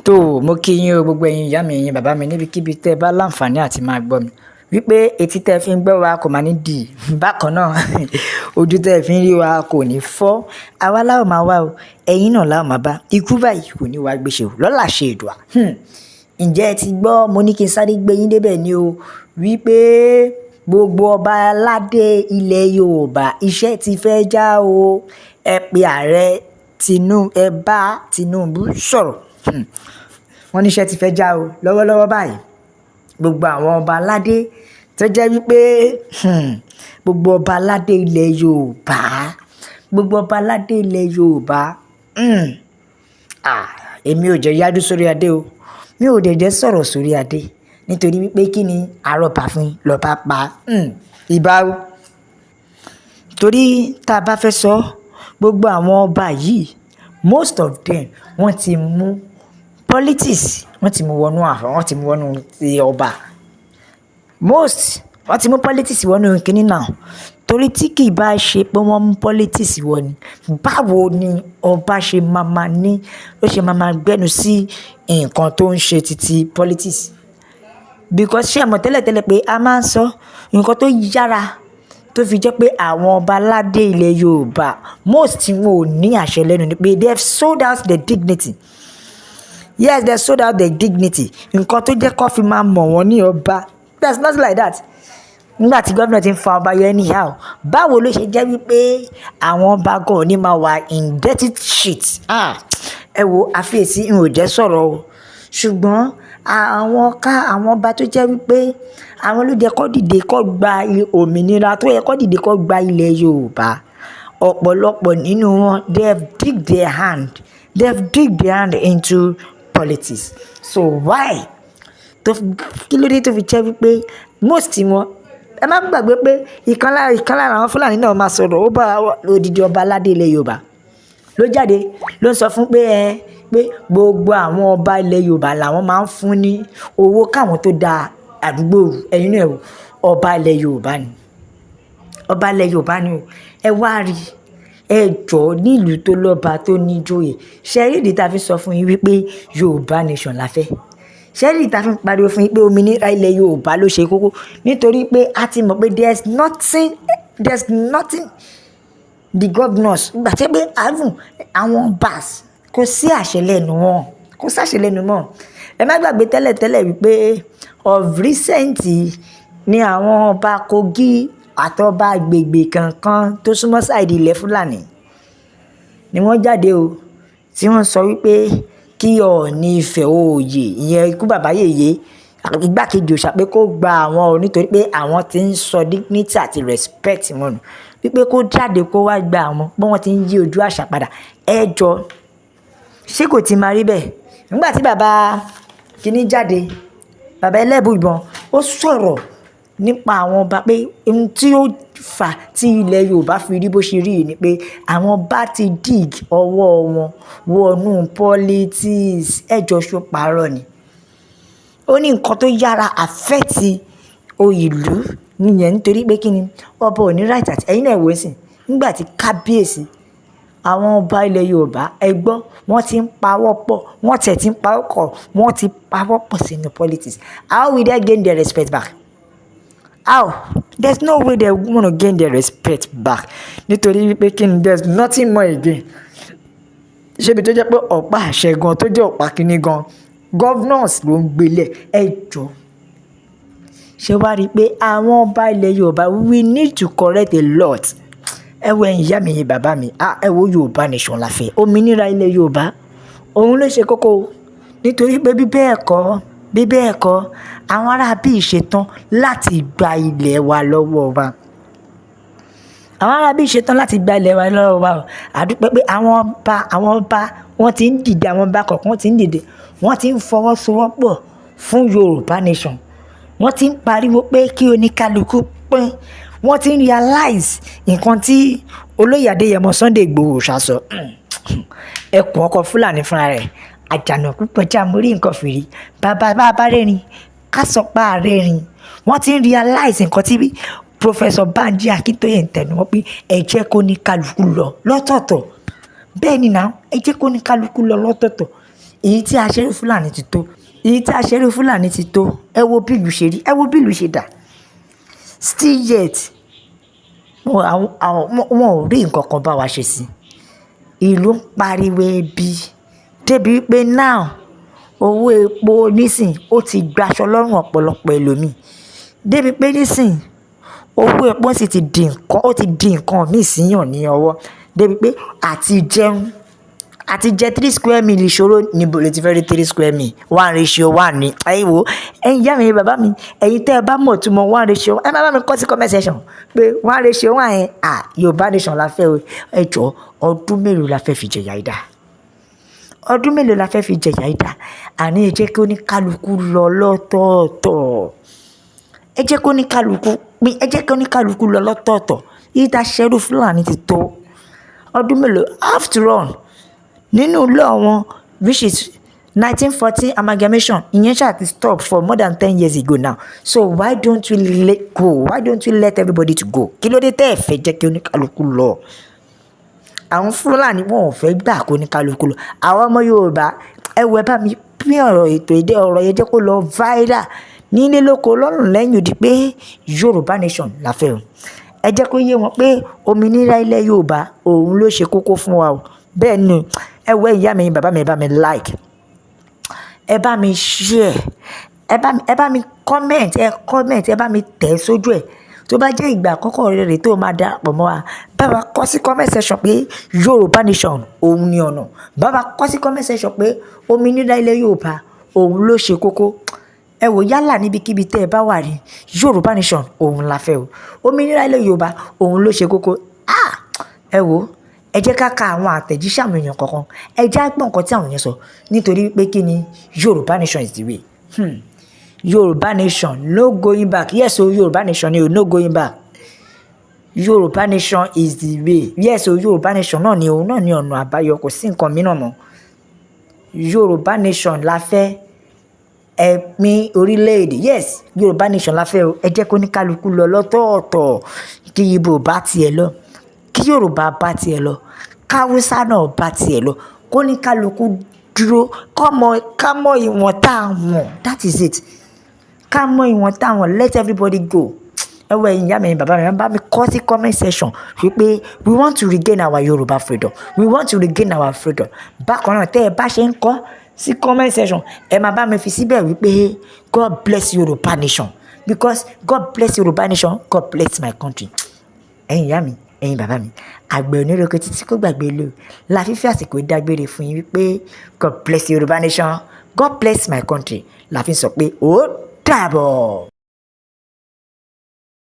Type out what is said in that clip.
tó mo kí yín o gbogbo ẹ̀yin ìyá mi ẹ̀yin bàbá mi níbikíbi tẹ́ ẹ bá láǹfààní àti máa gbọ́ mi wípé etí tẹ́ ẹ fi ń gbọ́ wa kò máa ní dì bákan náà ojú tẹ́ ẹ fi ń rí wa kò ní fọ́ àwa láwọn máa wá o ẹ̀yin náà láwọn máa bá ikú báyìí kò ní wá gbéṣẹ́ o lọ́la ṣe èdùà. Ǹjẹ́ ẹ ti gbọ́ mo ní kí n sáré gbé yín débẹ̀ ni o wípé gbogbo ọba aládé ilẹ̀ Yorùbá iṣẹ́ ti fẹ́ já o ẹ pe ààrẹ ẹ bá Tinubu sọ̀rọ̀ wọ́n níṣẹ́ ti fẹ́ já o lọ́wọ́lọ́wọ́ báyìí gbogbo àwọn ọba aládé tó jẹ́ wípé gbogbo ọba aládé ilẹ̀ Yorùbá gbogbo ọba aládé ilẹ̀ Yorùbá èmi ò jẹ́ yádú sórí adé o mi ò dẹ̀ jẹ́ sọ̀rọ̀ sórí adé nítorí wípé kí ni àròbà fún lọ́ba pa ìbá o torí tá a bá fẹ́ sọ gbogbo àwọn ọba yìí most of them wọ́n ti mú politics wọ́n ti mú wọnú wọ́n ti mú wọnú ọba wọ́n ti mú politics wọnú kínní náà torí tí kì í bá ṣe pé wọ́n mú politics wọ ni báwo ni ọba ṣe máa ní ó ṣe máa gbẹ́nu sí nǹkan tó ń ṣe títí politics because ṣé ẹ mọ̀ tẹ́lẹ̀tẹ́lẹ̀ pé a máa ń sọ nǹkan tó yára tó fi jẹ́ pé àwọn ọba aládé ilẹ̀ Yorùbá most tí wọn ò ní àṣẹ lẹ́nu ni pé they have sold out their dignity. Yes, they sold out their dignity. Nǹkan tó jẹ́ kó fi máa mọ̀ wọ́n ní ọba. There's nothing like that. Nígbà tí gómìnà ti ń fa ọba yọ anyhow, báwo ló ṣe jẹ́ wípé àwọn ọba gan ní máa wà in dirty shit? Ẹ wo àfiyèsí n ò jẹ́ sọ̀rọ̀ o. Ṣùgbọ́n àwọn ọba tó jẹ́ wípé àwọn ló yẹ kó dìde kó gba òmìnira tó yẹ kó dìde kó gba ilẹ̀ Yorùbá. Ọ̀pọ̀lọpọ̀ nínú wọn they have digged their hand into politics. So why kí ló dé tó fi jẹ́ wípé most wọn ẹ má gbàgbé pé ìkan lára àwọn Fúlàní náà máa sọ̀rọ̀ ó bá odidi ọba aládé ilẹ̀ Yorùbá ló jáde ló ń sọ fún pé gbogbo àwọn ọba ilẹ̀ Yorùbá làwọn máa ń fún ní owó káwọn tó da àdúgbò ẹ̀yin náà ọba ilẹ̀ Yorùbá ni o ẹ wá rí ẹ jọ̀ọ́ nílùú tó lọ́ba tó níjòyè ṣẹ́ríìdì tá a fi sọ fún yín wípé Yorùbá nation la fẹ́ ṣẹ́ríìdì tá a fi pariwo fún yín pé òmìnira ilẹ̀ Yorùbá ló ṣe kókó nítorí pé a ti mọ̀ pé there's nothing the governors gbà tẹ́ pé àwọn bas kò sí àṣẹ lẹ́nu mọ́ ẹ má gbàgbé tẹ́lẹ̀tẹ́lẹ̀ wípé of recent ni àwọn ọba Kogi àtọba agbègbè kankan tó súnmọ́ sáìdì ilẹ̀ Fúlàní ni wọ́n jáde o tí wọ́n sọ wípé kí Ọọ̀ni Ifẹ̀ Oòyè ìyẹn ikú bàbá yèyé igbákejì òòṣà pé kó gba àwọn o nítorí pé àwọn ti ń sọ dignity àti respect wọn nù wípé kó jáde kó wá gba àwọn pé wọ́n ti ń yí ojú àṣà padà ẹ jọ ṣé kò ti máa rí bẹ́ẹ̀ nígbà tí bàbá kìíní jáde bàbá Ẹlẹ́bùíbọn ó sọ̀rọ̀ nípa àwọn ọba pé ohun tí ó fà tí ilẹ̀ Yorùbá fi rí bó ṣe rí ni pé àwọn bá ti dig ọwọ́ wọn wọnú politics ẹjọ́ ṣó parọ́ ni ó ní nǹkan tó yára àfẹ́ẹ̀tì ìlú nìyẹn nítorí pé kí ni ọba ò ní right àti ẹ̀yin náà wò ó sìn nígbà tí kábíyèsí àwọn ọba ilẹ̀ Yorùbá ẹgbọ́n wọ́n ti ń pawọ́ pọ̀ wọ́n ti pawọ́ pọ̀ sínú politics how will they gain their respect back? How? There's no way they want to gain their respect back nítorí wípé kí ni there's nothing more again ṣébi tó jẹ́ pé ọ̀pá àṣẹ gan tó jẹ́ ọ̀pá kínní gan governors ló ń gbélé ẹjọ́ ṣé wàá rí i pé àwọn ọba ilẹ̀ Yorùbá we need to correct a lot ẹ wo ẹ̀yin ìyá mi yìí bàbá mi ẹ wo Yorùbá nation la fẹ́ òmìnira ilẹ̀ Yorùbá òun ló ṣe kókó nítorí pé bí bẹ́ẹ̀ kọ́ àwọn ará bíi ṣetán láti gba ilẹ̀ wa lọ́wọ́ wa àdúpẹ́ pé àwọn ọba wọ́n ti ń dìde àwọn ọba kọ̀ọ̀kan wọ́n ti ń dìde wọ́n ti ń fọwọ́sowọ́pọ̀ fún Yorùbá nation wọ́n ti ń pariwo pé kí oníkálukú pín wọ́n ti ń realize nǹkan tí olóyè Adéyẹmọ Sunday Igboho ṣàṣọ ẹkùn ọkọ̀ Fúlàní fúnra rẹ̀ àjànàkú kọjá mórí nǹkan fìrí bàbá rẹ́rìn kásọpá rẹ́rìn wọ́n ti ń realize nǹkan tí Professor Banji Akintoye ń tẹnu wọ́n pé ẹ jẹ́ kó ní kálukú lọ lọ́tọ̀ọ̀tọ̀ bẹ́ẹ̀ ni náà ẹ jẹ́ kó ní kálukú lọ lọ́tọ̀ọ̀tọ̀ èyí tí aṣẹ́rú fúlàní ti tó ẹ wo bí ìlú ṣe rí, ẹ wo bí ìlú ṣe dà. Still yet wọn ò rí nǹkan kan bá wa ṣe sí. Ìlú ń pariwo ebi débi pé now owó epo nísìn ó ti gbaṣọ lọ́rùn ọ̀pọ̀lọpọ̀ ẹlòmíì débi pé nísìn owó epo sì ti di nǹkan míì síyàn ní ọwọ́ débi pé àti jẹ 3 square meal ìṣòro níbo ló ti fẹ́ rí 3 square meal 1:1 ni. Ẹ wo ẹ̀yin ìyá mi bàbá mi ẹ̀yin tẹ́ ẹ bá mọ̀ túmọ̀ 1:1 ẹ má bá mi kọ sí comment section pé 1:1 yẹn Yorùbá nation la fẹ́ o. Ẹ jọ̀ọ́ ọdún mélòó la fẹ́ fi jẹ̀yà ìdá àní ẹ jẹ́ kí oníkálukú lọ lọ́tọ̀ọ̀tọ̀ ẹ jẹ́ kí oníkálukú lọ lọ́tọ̀ọ̀tọ̀ yìí tá ṣẹ́rú fúlàní ti tó ọdún mélòó after all nínú law wọn which is 1914 amalgamation ìyẹn ṣáà ti stop for more than 10 years ago now. So why don't we let everybody to go? Kí ló dé tẹ́ ẹ fẹ́ jẹ́ kí oníkálukú lọ? Àwọn fúlàní wọn ò fẹ́ gbà kó oníkálukú lọ. Àwọn ọmọ Yorùbá ẹ wò ẹ bá mi pín ọ̀rọ̀ yẹn jẹ́ kó lọ viral nílé lóko lọ́rùn lẹ́yìn odi pé Yorùbá nation la fẹ́ o. Ẹ jẹ́ kó yé wọn pé òmìnira ilẹ̀ Yorùbá òun ló ṣe kókó fún wa o. Bẹ́ẹ̀ ni ẹ wò ìyá mi bàbá mi ẹ bá mi like, ẹ bá mi share, ẹ bá mi comment, ẹ bá mi tẹ̀ sójú ẹ̀. Tó bá jẹ́ ìgbà àkọ́kọ́ rere tó máa darapọ̀ mọ́ wa bá wa kọ sí comment section pé Yorùbá nation òun ni ọ̀nà. Bá wa kọ sí comment section pé òmìnira ilẹ̀ Yorùbá òun ló ṣe kókó. Ẹ wò yálà níbikíbi tẹ́ ẹ bá wà rí Yorùbá nation òun la fẹ́ o. Òmìnira ilẹ̀ Yorùbá òun ló ṣe kókó. Ẹ wò ẹ jẹ́ ká ka àwọn àtẹ̀jíṣẹ́ àwọn èèyàn kọ̀ọ̀kan ẹ jẹ́ á gbọ́ nǹkan tí àwọn èèyàn sọ nítorí pé kí ni Yorùbá nation is the way. Yorùbá nation no going back. Yes o Yorùbá nation ni o no going back. Yorùbá nation is the way. Yes o Yorùbá nation náà ni òun náà ni ọ̀nà àbáyọ kò sí nǹkan mìíràn mọ́. Yorùbá nation la fẹ́ ẹ̀pin orílẹ̀-èdè. Yes Yorùbá nation la fẹ́ o. Ẹ jẹ́ kó ní kálukú lọ lọ́tọ̀ọ̀tọ̀ kí Ìgbò bá tiẹ̀ lọ kí Yorùbá bá tiẹ̀ lọ káwúsá náà bá tiẹ̀ lọ kó ní kálukú dúró ká mọ ìwọ̀n tá a wọ̀n. That is it. Ká mọ ìwọ̀n tá a wọ̀n. Let everybody go. Ẹ wọ ẹ̀yin ìyá mi bàbá mi bá mi kọ sí comment section wípé we want to regain our Yorùbá freedom. Bákan náà tẹ́ ẹ bá ṣe ń kọ sí comment section ẹ máa bá mi fi síbẹ̀ wípé God bless Yorùbá nation because God bless Yorùbá nation God bless my country. Ẹ̀yin ìyá mi ẹ̀yin bàbá mi àgbẹ̀ oníròkè títí kó gbàgbé lò la fífi àsìkò dágbére fún yín wípé God bless Yorùbá nation God bless my country la fi sọ pé ó dàbọ̀.